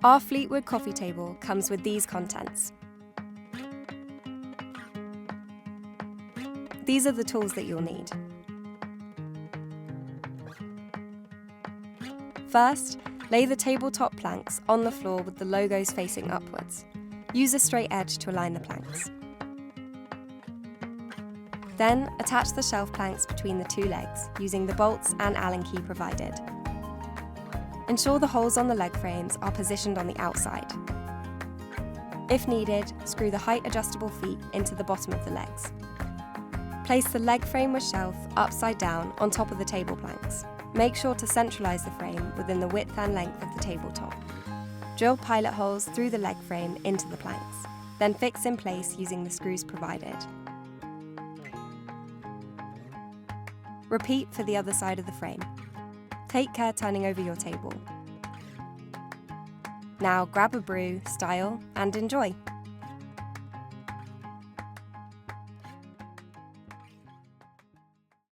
Our Fleetwood coffee table comes with these contents. These are the tools that you'll need. First, lay the tabletop planks on the floor with the logos facing upwards. Use a straight edge to align the planks. Then, attach the shelf planks between the two legs using the bolts and Allen key provided. Ensure the holes on the leg frames are positioned on the outside. If needed, screw the height adjustable feet into the bottom of the legs. Place the leg frame with shelf upside down on top of the table planks. Make sure to centralize the frame within the width and length of the tabletop. Drill pilot holes through the leg frame into the planks, then fix in place using the screws provided. Repeat for the other side of the frame. Take care turning over your table. Now grab a brew, style, and enjoy!